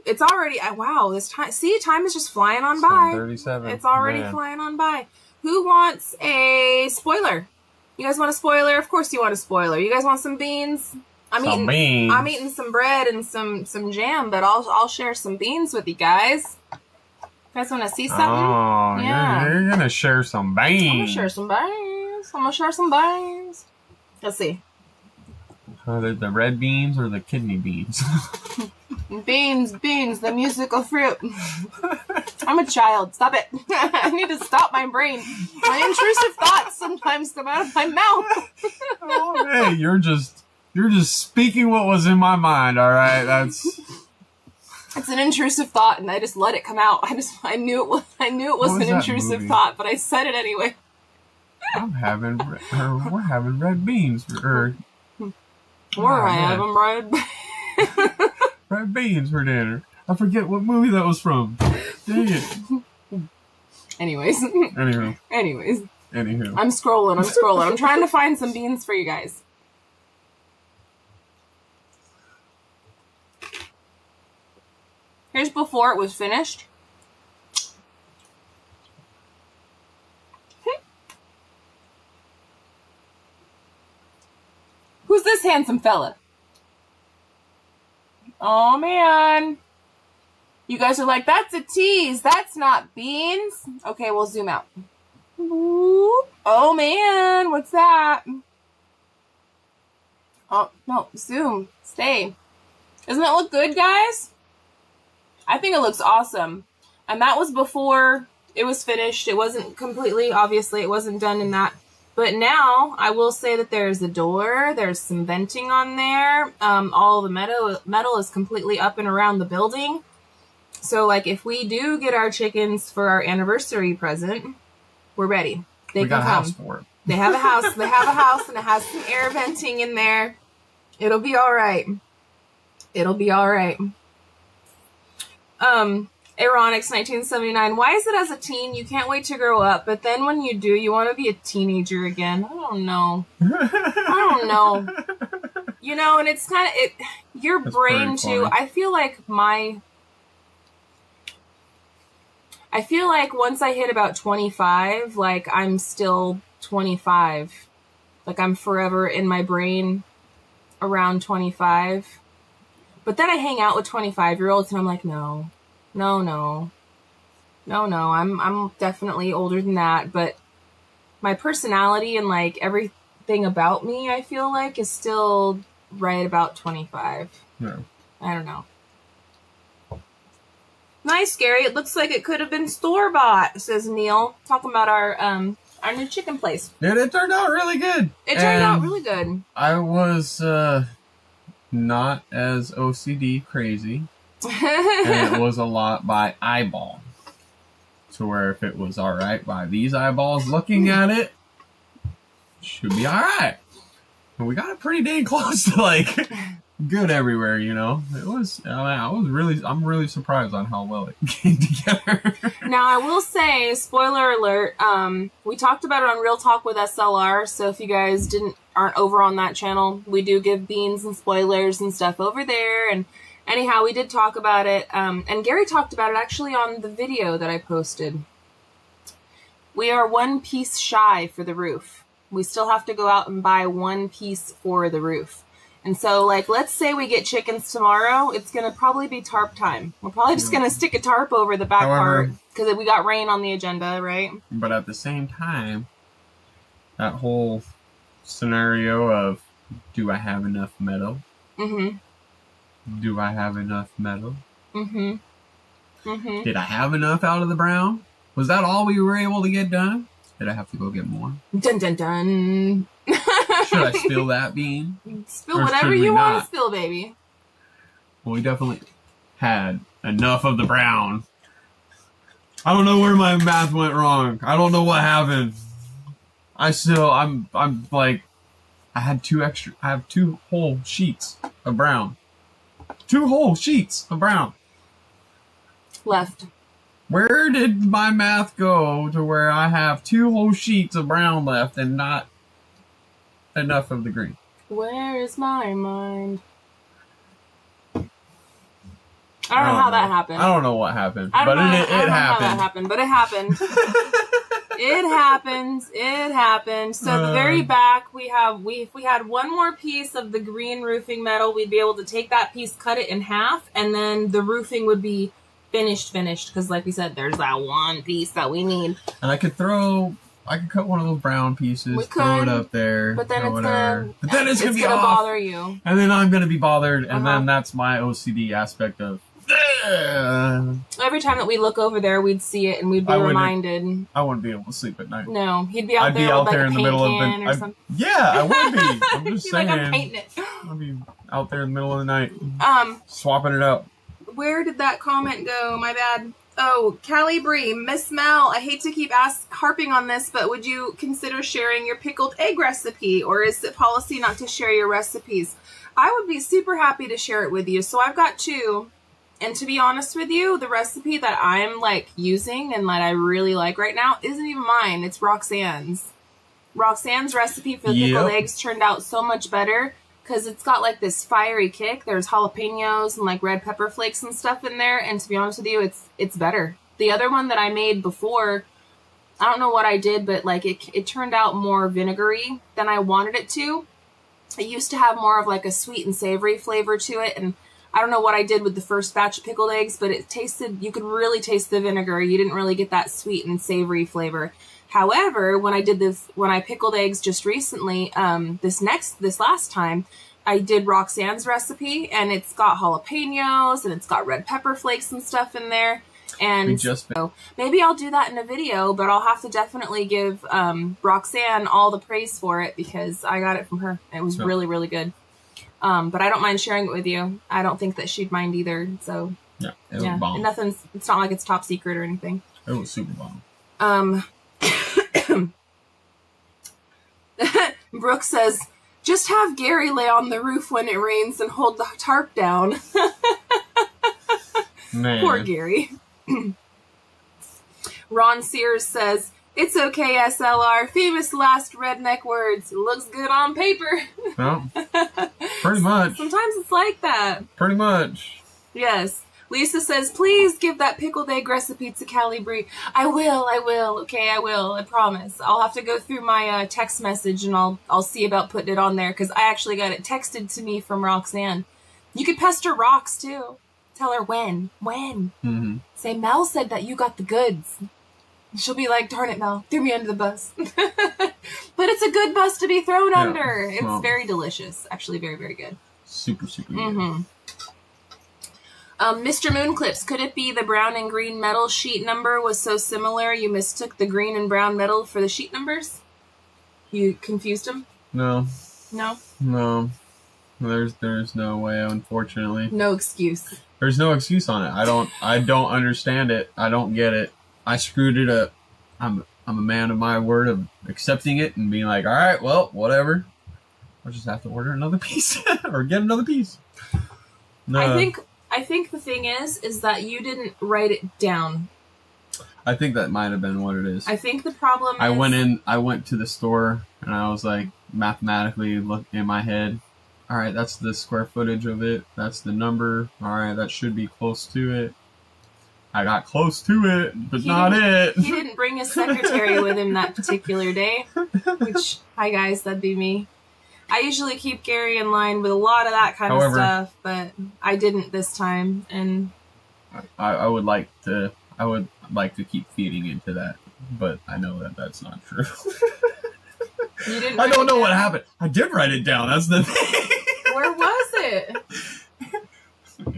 it's already, wow, this time, see, time is just flying on by. 37. It's already flying on by. Who wants a spoiler? You guys want a spoiler? Of course you want a spoiler. You guys want some beans? I'm eating some bread and some jam, but I'll share some beans with you guys. You guys want to see something? Oh, yeah. You're going to share some beans. I'm going to share some beans. Let's see. Are they the red beans or the kidney beans? Beans, the musical fruit. I'm a child. Stop it. I need to stop my brain. My intrusive thoughts sometimes come out of my mouth. Oh, hey, you're just speaking what was in my mind, all right? It's an intrusive thought, and I just let it come out. I knew it was an intrusive thought, but I said it anyway. We're having red beans We're having red beans for dinner. I forget what movie that was from. Dang it. Anyways. Anywho. I'm scrolling. I'm trying to find some beans for you guys. Here's before it was finished. Who's this handsome fella? Oh, man. You guys are like, that's a tease. That's not beans. Okay, we'll zoom out. Oh, man. What's that? Oh, no. Zoom. Stay. Doesn't it look good, guys? I think it looks awesome. And that was before it was finished. It wasn't completely, obviously, it wasn't done in that. But now, I will say that there's a door. There's some venting on there. All the metal is completely up and around the building. So, like, if we do get our chickens for our anniversary present, we're ready. We got a house for it. They have a house. They have a house, and it has some air venting in there. It'll be all right. It'll be all right. Aeronix 1979. Why is it as a teen you can't wait to grow up, but then when you do, you want to be a teenager again? I don't know. You know, and it's kind of your That's brain too. I feel like once I hit about 25, like I'm still 25. Like I'm forever in my brain around 25. But then I hang out with 25-year-olds and I'm like, no, I'm definitely older than that. But my personality and like everything about me, I feel like is still right about 25. Yeah. I don't know. Nice, Gary. It looks like it could have been store-bought, says Neil. Talking about our new chicken place. Yeah, it turned out really good. It turned out really good. I was not as OCD crazy. And it was a lot by eyeball. So where if it was alright by these eyeballs looking at it, should be alright. And we got it pretty dang close to like good everywhere, you know. It was I'm really surprised on how well it came together. Now I will say, spoiler alert, we talked about it on Real Talk with SLR, so if you guys aren't over on that channel, we do give beans and spoilers and stuff over there. And anyhow, we did talk about it, and Gary talked about it actually on the video that I posted. We are one piece shy for the roof. We still have to go out and buy one piece for the roof. And so, like, let's say we get chickens tomorrow, it's going to probably be tarp time. We're probably just going to stick a tarp over the back part, because we got rain on the agenda, right? But at the same time, that whole scenario of, do I have enough metal? Mm-hmm. Do I have enough metal? Mm-hmm. Mm-hmm. Did I have enough out of the brown? Was that all we were able to get done? Did I have to go get more? Dun dun dun. Should I spill that bean? Spill whatever you want to spill, baby. Well, we definitely had enough of the brown. I don't know where my math went wrong. I don't know what happened. I'm like, I have 2 whole sheets of brown. 2 whole sheets of brown. Left. Where did my math go to where I have 2 whole sheets of brown left and not enough of the green? Where is my mind? I don't know how that happened. I don't know what happened. It happened. But it happened. It happened. So the very back, if we had one more piece of the green roofing metal, we'd be able to take that piece, cut it in half, and then the roofing would be finished. Because like we said, there's that one piece that we need. And I could cut one of those brown pieces, throw it up there, but then it's gonna be off. Bother you. And then I'm gonna be bothered, and then that's my OCD aspect of. Every time that we look over there, we'd see it, and we'd be reminded. I wouldn't be able to sleep at night. No, he'd be out there with like a paint can or something. Yeah, I would be. I'm just saying. Like, I'm painting it. I'd be out there in the middle of the night, swapping it out. Where did that comment go? My bad. Oh, Callie Bree, Miss Mel, I hate to keep harping on this, but would you consider sharing your pickled egg recipe, or is it policy not to share your recipes? I would be super happy to share it with you. So I've got 2, And to be honest with you, the recipe that I'm like using and that I really like right now isn't even mine. It's Roxanne's. Roxanne's recipe for the pickled eggs turned out so much better because it's got like this fiery kick. There's jalapenos and like red pepper flakes and stuff in there. And to be honest with you, it's better. The other one that I made before, I don't know what I did, but like it turned out more vinegary than I wanted it to. It used to have more of like a sweet and savory flavor to it. And I don't know what I did with the first batch of pickled eggs, but it tasted, you could really taste the vinegar. You didn't really get that sweet and savory flavor. However, when I pickled eggs just recently, this last time, I did Roxanne's recipe, and it's got jalapenos and it's got red pepper flakes and stuff in there. And so maybe I'll do that in a video, but I'll have to definitely give Roxanne all the praise for it because I got it from her. It was really, really good. But I don't mind sharing it with you. I don't think that she'd mind either. So yeah, it was bomb. It's not like it's top secret or anything. It was super bomb. Brooke says, just have Gary lay on the roof when it rains and hold the tarp down. Man. Poor Gary. Ron Sears says, it's okay, SLR. Famous last redneck words. It looks good on paper. Well, pretty much. Sometimes it's like that. Pretty much. Yes. Lisa says, please give that pickled egg recipe to Callie Bree. I will. Okay, I will. I promise. I'll have to go through my text message and I'll see about putting it on there because I actually got it texted to me from Roxanne. You could pester Rox too. Tell her when. Mm-hmm. Say, Mel said that you got the goods. She'll be like, darn it, Mel. Threw me under the bus. But it's a good bus to be thrown under. It's very delicious. Actually, very, very good. Super, super good. Mr. Moonclips, could it be the brown and green metal sheet number was so similar you mistook the green and brown metal for the sheet numbers? You confused them? No. No? There's no way, unfortunately. No excuse. There's no excuse on it. I don't understand it. I don't get it. I screwed it up. I'm a man of my word of accepting it and being like, all right, well, whatever. I'll just have to order another piece or get another piece. No. I think the thing is that you didn't write it down. I think that might have been what it is. I think the problem is... I went to the store and I was like mathematically looking in my head. All right, that's the square footage of it. That's the number. All right, that should be close to it. I got close to it, but not it. He didn't bring his secretary with him that particular day, which, hi guys, that'd be me. I usually keep Gary in line with a lot of that kind of stuff, but I didn't this time, and I would like to keep feeding into that, but I know that that's not true. You didn't. I don't know what happened. I did write it down. That's the thing. Where was it?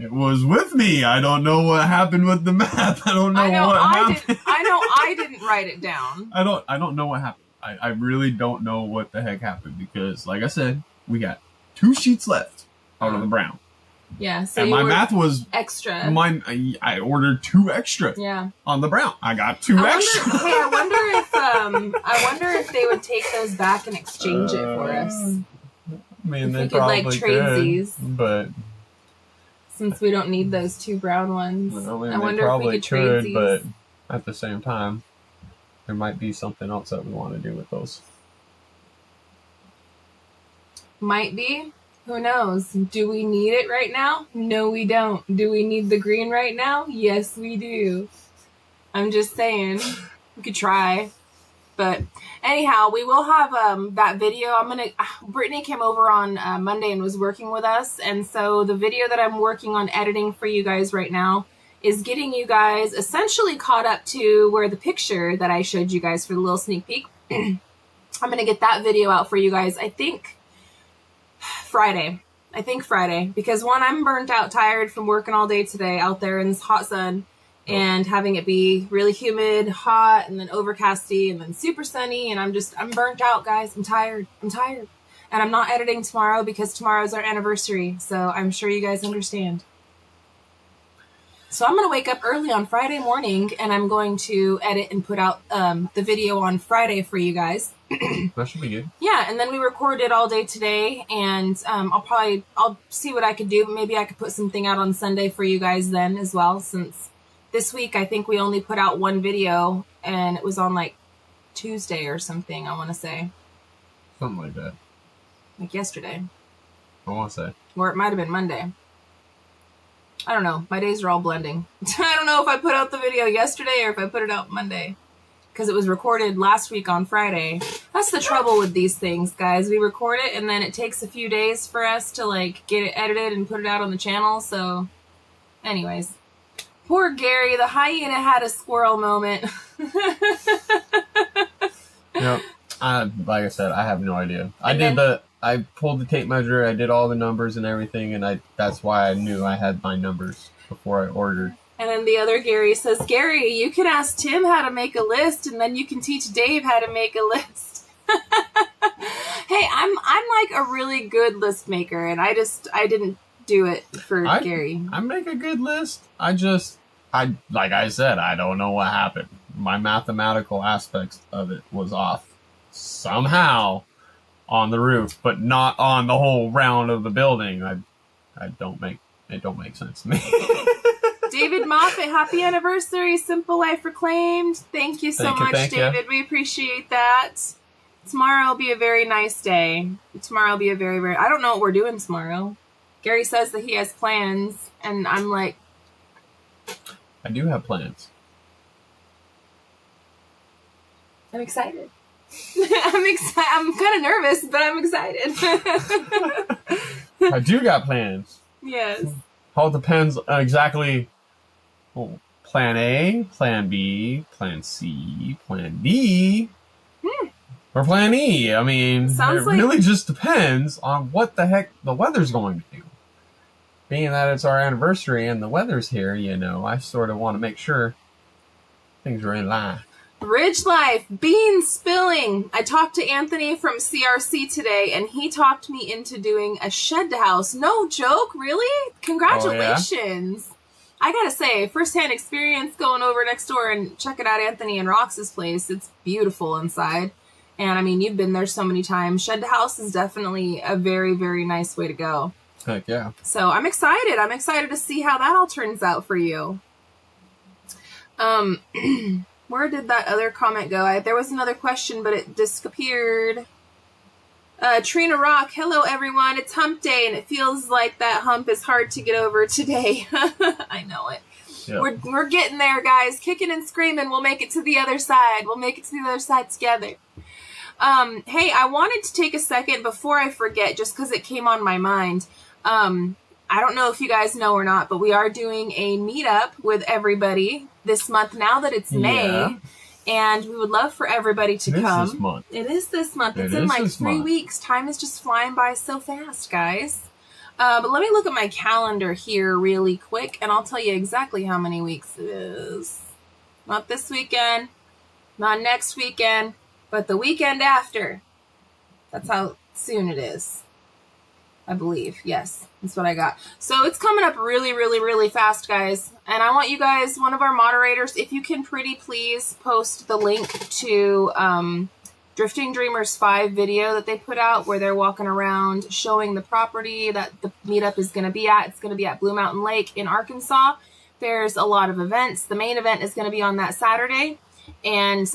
It was with me. I don't know what happened with the math. I don't know what happened. I know I didn't write it down. I don't know what happened. I really don't know what the heck happened because, like I said, we got 2 sheets left out of the brown. Yeah, so and my math was extra. Mine, I ordered 2 extra. Yeah. On the brown, I got 2 extra. I wonder if they would take those back and exchange it for us. I mean, they probably could, trade these, but since we don't need those 2 brown ones, I wonder if we could trade these. But at the same time, there might be something else that we want to do with those. Might be. Who knows? Do we need it right now? No, we don't. Do we need the green right now? Yes, we do. I'm just saying. We could try. But anyhow, we will have that video. Brittany came over on Monday and was working with us. And so the video that I'm working on editing for you guys right now is getting you guys essentially caught up to where the picture that I showed you guys for the little sneak peek. I'm going to get that video out for you guys, I think Friday, because one, I'm burnt out, tired from working all day today out there in this hot sun and having it be really humid, hot, and then overcasty and then super sunny. And I'm burnt out, guys. I'm tired. And I'm not editing tomorrow because tomorrow's our anniversary. So I'm sure you guys understand. So I'm going to wake up early on Friday morning, and I'm going to edit and put out the video on Friday for you guys. That should be good. Yeah, and then we recorded all day today, and I'll see what I could do. Maybe I could put something out on Sunday for you guys then as well, since this week I think we only put out one video, and it was on like Tuesday or something, I want to say. Something like that. Like yesterday. I want to say. Or it might have been Monday. I don't know. My days are all blending. I don't know if I put out the video yesterday or if I put it out Monday. Because it was recorded last week on Friday. That's the trouble with these things, guys. We record it and then it takes a few days for us to like get it edited and put it out on the channel. So anyways. Poor Gary. The hyena had a squirrel moment. Yep. Like I said, I have no idea. I pulled the tape measure, I did all the numbers and everything, and that's why I knew I had my numbers before I ordered. And then the other Gary says, Gary, you can ask Tim how to make a list, and then you can teach Dave how to make a list. Hey, I'm like a really good list maker, and I didn't do it for Gary. I make a good list. Like I said, I don't know what happened. My mathematical aspects of it was off somehow on the roof, but not on the whole round of the building. It don't make sense to me. David Moffat, happy anniversary, Simple Life Reclaimed. Thank you so much, David. We appreciate that. Tomorrow will be a very nice day. Tomorrow will be a very, very... I don't know what we're doing tomorrow. Gary says that he has plans, and I'm like... I do have plans. I'm excited. I'm kind of nervous, but I'm excited. I do got plans. Yes. All depends on exactly plan A, plan B, plan C, plan D, or plan E. I mean, really just depends on what the heck the weather's going to do. Being that it's our anniversary and the weather's here, I sort of want to make sure things are in line. Ridge Life, bean spilling. I talked to Anthony from CRC today, and he talked me into doing a shed house. No joke, really? Congratulations. Oh, yeah? I gotta say, first-hand experience going over next door and checking out Anthony and Rox's place. It's beautiful inside. And, I mean, you've been there so many times. Shed house is definitely a very, very nice way to go. Heck yeah. So I'm excited. I'm excited to see how that all turns out for you. Where did that other comment go? There was another question, but it disappeared. Trina Rock, hello everyone. It's hump day, and it feels like that hump is hard to get over today. I know it. Yep. We're getting there, guys. Kicking and screaming. We'll make it to the other side. We'll make it to the other side together. Hey, I wanted to take a second before I forget, just because it came on my mind. I don't know if you guys know or not, but we are doing a meetup with everybody this month now that it's May, and we would love for everybody to come. This month. It is this month. It's in like 3 weeks. Time is just flying by so fast, guys. But let me look at my calendar here really quick, and I'll tell you exactly how many weeks it is. Not this weekend, not next weekend, but the weekend after. That's how soon it is. I believe. Yes, that's what I got. So it's coming up really, really, really fast, guys. And I want you guys, one of our moderators, if you can pretty please post the link to Drifting Dreamers 5 video that they put out where they're walking around showing the property that the meetup is going to be at. It's going to be at Blue Mountain Lake in Arkansas. There's a lot of events. The main event is going to be on that Saturday. And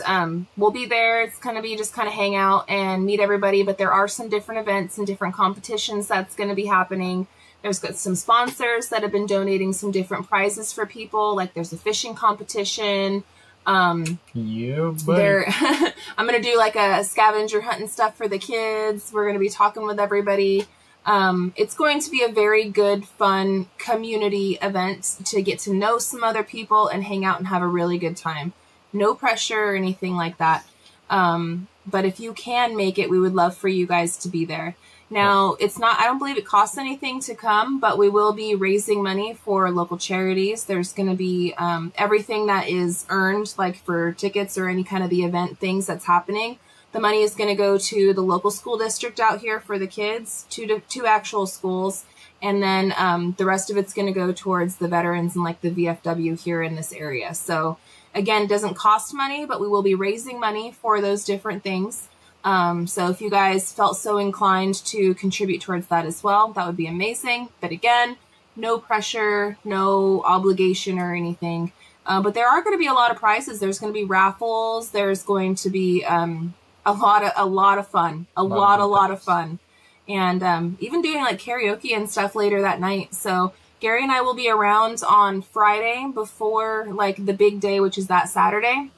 we'll be there. It's going to be just kind of hang out and meet everybody. But there are some different events and different competitions that's going to be happening. There's got some sponsors that have been donating some different prizes for people. Like there's a fishing competition. I'm going to do like a scavenger hunt and stuff for the kids. We're going to be talking with everybody. It's going to be a very good, fun community event to get to know some other people and hang out and have a really good time. No pressure or anything like that. But if you can make it, we would love for you guys to be there. Now, I don't believe it costs anything to come, but we will be raising money for local charities. There's going to be everything that is earned, like for tickets or any kind of the event things that's happening. The money is going to go to the local school district out here for the kids, two actual schools. And then the rest of it's going to go towards the veterans and like the VFW here in this area. So again, it doesn't cost money, but we will be raising money for those different things. So if you guys felt so inclined to contribute towards that as well, that would be amazing. But again, no pressure, no obligation or anything. But there are going to be a lot of prizes. There's going to be raffles. There's going to be a lot of fun, a lot of fun. And even doing like karaoke and stuff later that night. So Gary and I will be around on Friday before like the big day, which is that Saturday.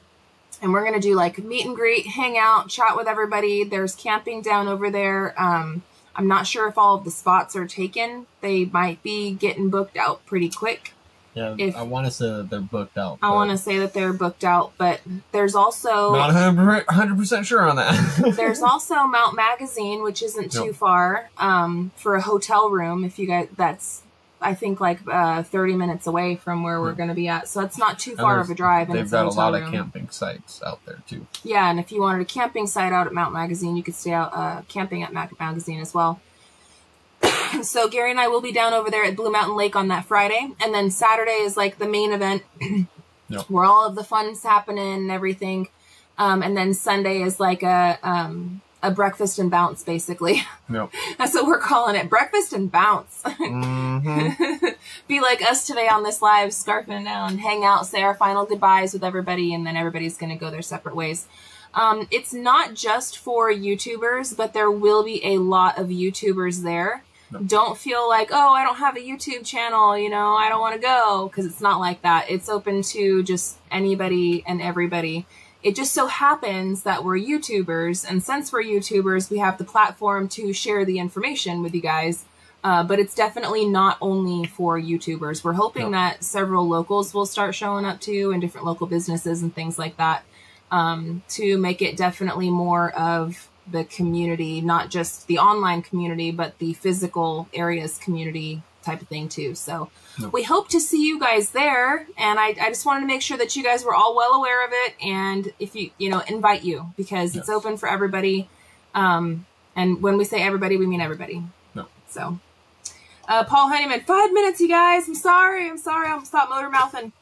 And we're going to do like meet and greet, hang out, chat with everybody. There's camping down over there. I'm not sure if all of the spots are taken. They might be getting booked out pretty quick. Yeah, I want to say that they're booked out. I want to say that they're booked out, but there's also... Not 100% sure on that. There's also Mount Magazine, which isn't too far, for a hotel room. If you guys... That's, I think, like 30 minutes away from where we're going to be at. So it's not too far of a drive. And they've got a lot of camping sites out there, too. Yeah, and if you wanted a camping site out at Mount Magazine, you could stay out camping at Mount Magazine as well. So Gary and I will be down over there at Blue Mountain Lake on that Friday. And then Saturday is like the main event where all of the fun's happening and everything. And then Sunday is like a breakfast and bounce, basically. Yep. That's what we're calling it. Breakfast and bounce. Mm-hmm. Be like us today on this live, scarfing down, hang out, say our final goodbyes with everybody, and then everybody's going to go their separate ways. It's not just for YouTubers, but there will be a lot of YouTubers there. Don't feel like, oh, I don't have a YouTube channel, you know, I don't want to go, because it's not like that. It's open to just anybody and everybody. It just so happens that we're YouTubers, and since we're YouTubers, we have the platform to share the information with you guys, but it's definitely not only for YouTubers. We're hoping that several locals will start showing up too, and different local businesses and things like that, to make it definitely more of the community, not just the online community, but the physical areas community type of thing too. So we hope to see you guys there. And I just wanted to make sure that you guys were all well aware of it. And if you invite you, because it's open for everybody. And when we say everybody, we mean everybody. No. So, Paul Honeyman, 5 minutes, you guys. I'm sorry. I'm gonna stop motor mouthing.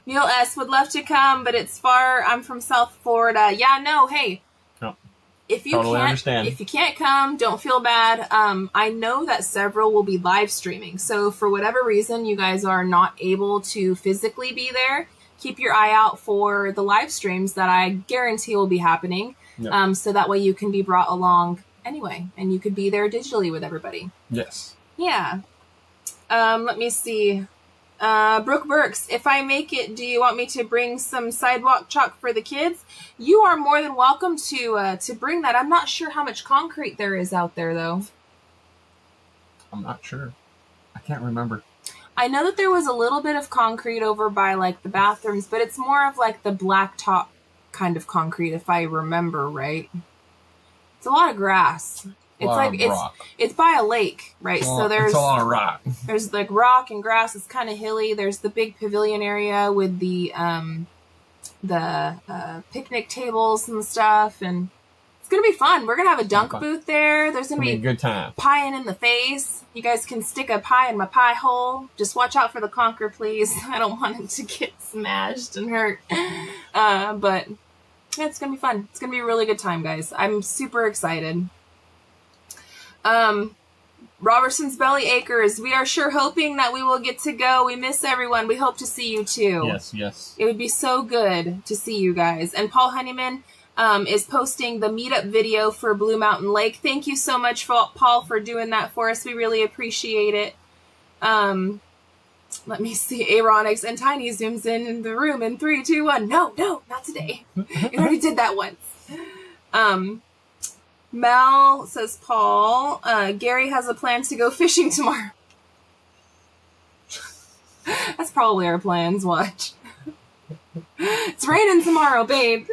Neil S would love to come, but it's far. I'm from South Florida. Yeah, no, hey. If you can't come, don't feel bad. I know that several will be live streaming. So for whatever reason you guys are not able to physically be there, keep your eye out for the live streams that I guarantee will be happening. Yep. So that way you can be brought along anyway, and you could be there digitally with everybody. Yes. Yeah. Let me see. Brooke Burks, if I make it, do you want me to bring some sidewalk chalk for the kids? You are more than welcome to bring that. I'm not sure how much concrete there is out there, though. I'm not sure. I can't remember. I know that there was a little bit of concrete over by, like, the bathrooms, but it's more of, like, the blacktop kind of concrete, if I remember right. It's a lot of grass. It's by a lake, right? Well, so there's a lot of rock. There's like rock and grass. It's kind of hilly. There's the big pavilion area with the picnic tables and stuff, and it's gonna be fun. We're gonna have a dunk booth there. There's gonna be a good time. Pieing in the face. You guys can stick a pie in my pie hole. Just watch out for the conker, please. I don't want it to get smashed and hurt. But yeah, it's gonna be fun. It's gonna be a really good time, guys. I'm super excited. Robertson's Belly Acres. We are sure hoping that we will get to go. We miss everyone. We hope to see you too. Yes. It would be so good to see you guys. And Paul Honeyman is posting the meetup video for Blue Mountain Lake. Thank you so much, Paul, for doing that for us. We really appreciate it. Let me see. Aeronix and Tiny zooms in the room in 3, 2, 1. No, not today. You already did that once. Mel, says Paul, Gary has a plan to go fishing tomorrow. That's probably our plans, watch. It's raining tomorrow, babe.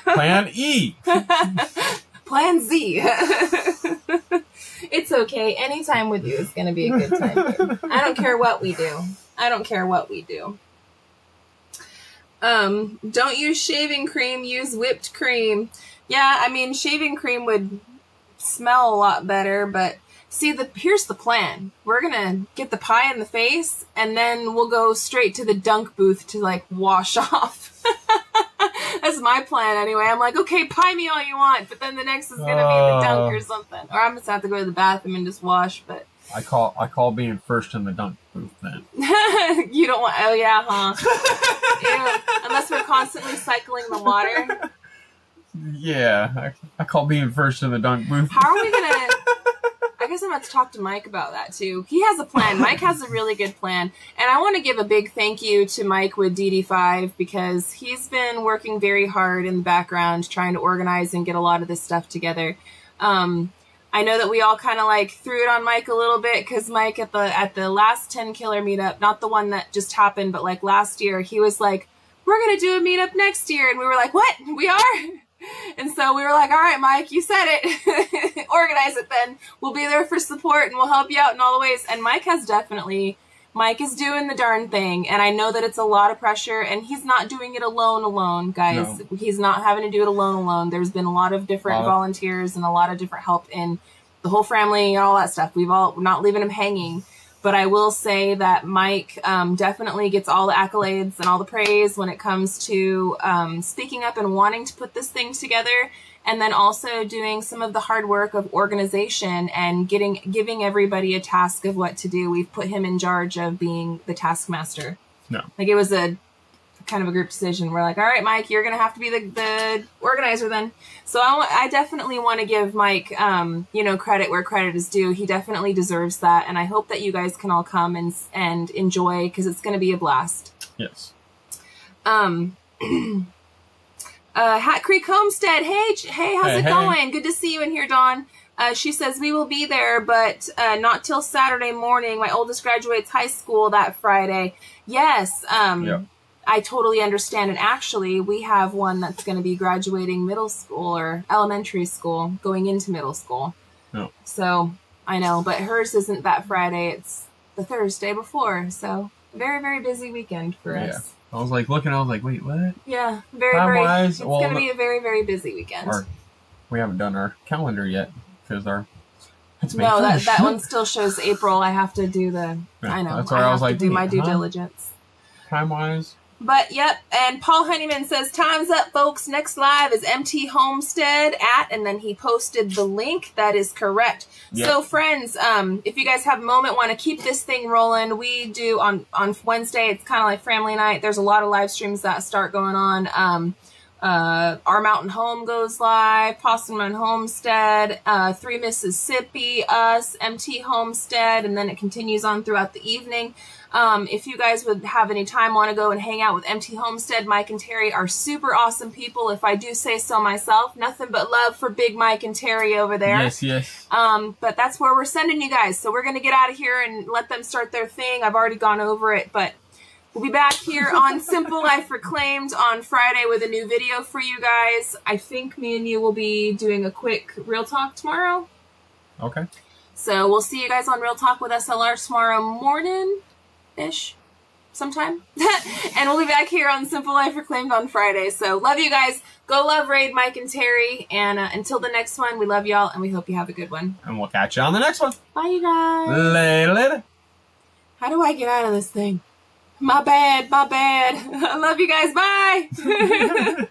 Plan E. Plan Z. It's okay. Anytime with you is going to be a good time, babe. I don't care what we do. Don't use shaving cream, use whipped cream. Yeah, I mean, shaving cream would smell a lot better, but See, here's the plan. We're gonna get the pie in the face, and then we'll go straight to the dunk booth to, like, wash off. That's my plan anyway. I'm like, okay, pie me all you want, but then the next is gonna be the dunk or something. Or I'm just gonna have to go to the bathroom and just wash, but... I call being first in the dunk booth then. You don't want... Oh, yeah, huh? Yeah, unless we're constantly cycling the water. Yeah, I call being first in the dunk booth. How are we gonna... I guess I'm going to talk to Mike about that, too. He has a plan. Mike has a really good plan. And I want to give a big thank you to Mike with DD5 because he's been working very hard in the background trying to organize and get a lot of this stuff together. I know that we all kind of like threw it on Mike a little bit because Mike at the last 10 Killer meetup, not the one that just happened, but like last year, he was like, we're going to do a meetup next year. And we were like, what? We are? And so we were like, all right, Mike, you said it. Organize it then. We'll be there for support and we'll help you out in all the ways. And Mike is doing the darn thing. And I know that it's a lot of pressure and he's not doing it alone, guys. No. He's not having to do it alone. There's been a lot of different volunteers and a lot of different help in the whole family and all that stuff. We're not leaving him hanging. But I will say that Mike definitely gets all the accolades and all the praise when it comes to speaking up and wanting to put this thing together, and then also doing some of the hard work of organization and giving everybody a task of what to do. We've put him in charge of being the taskmaster. No, like it was a kind of a group decision. We're like, all right, Mike, you're gonna have to be the organizer then. So I definitely want to give Mike, credit where credit is due. He definitely deserves that, and I hope that you guys can all come and enjoy because it's going to be a blast. Yes. Hat Creek Homestead. Hey, how's it going? Good to see you in here, Dawn. She says we will be there, but not till Saturday morning. My oldest graduates high school that Friday. Yes. Yep. I totally understand. And actually, we have one that's going to be graduating middle school or elementary school, going into middle school. No. So I know, but hers isn't that Friday. It's the Thursday before. So very, very busy weekend for us. I was like looking, I was like, wait, what? Yeah, it's going to be a very, very busy weekend. We haven't done our calendar yet because that one still shows April. I have to do I know. That's why I was like, do my due diligence. Time-wise. But, yep, and Paul Honeyman says, time's up, folks. Next live is MT Homestead and then he posted the link. That is correct. Yep. So, friends, if you guys have a moment, want to keep this thing rolling, we do on Wednesday. It's kind of like family night. There's a lot of live streams that start going on. Our Mountain Home goes live, Possum Homestead, 3 Mississippi, us, MT Homestead, and then it continues on throughout the evening. If you guys would have any time, want to go and hang out with MT Homestead, Mike and Terry are super awesome people, if I do say so myself. Nothing but love for Big Mike and Terry over there. Yes. But that's where we're sending you guys. So we're going to get out of here and let them start their thing. I've already gone over it, but we'll be back here on Simple Life Reclaimed on Friday with a new video for you guys. I think me and you will be doing a quick Real Talk tomorrow. Okay. So we'll see you guys on Real Talk with SLR tomorrow morning-ish sometime. And we'll be back here on Simple Life Reclaimed on Friday. So love you guys. Go love Raid, Mike, and Terry. And until the next one, we love y'all, and we hope you have a good one. And we'll catch you on the next one. Bye, you guys. Later. How do I get out of this thing? My bad. I love you guys. Bye.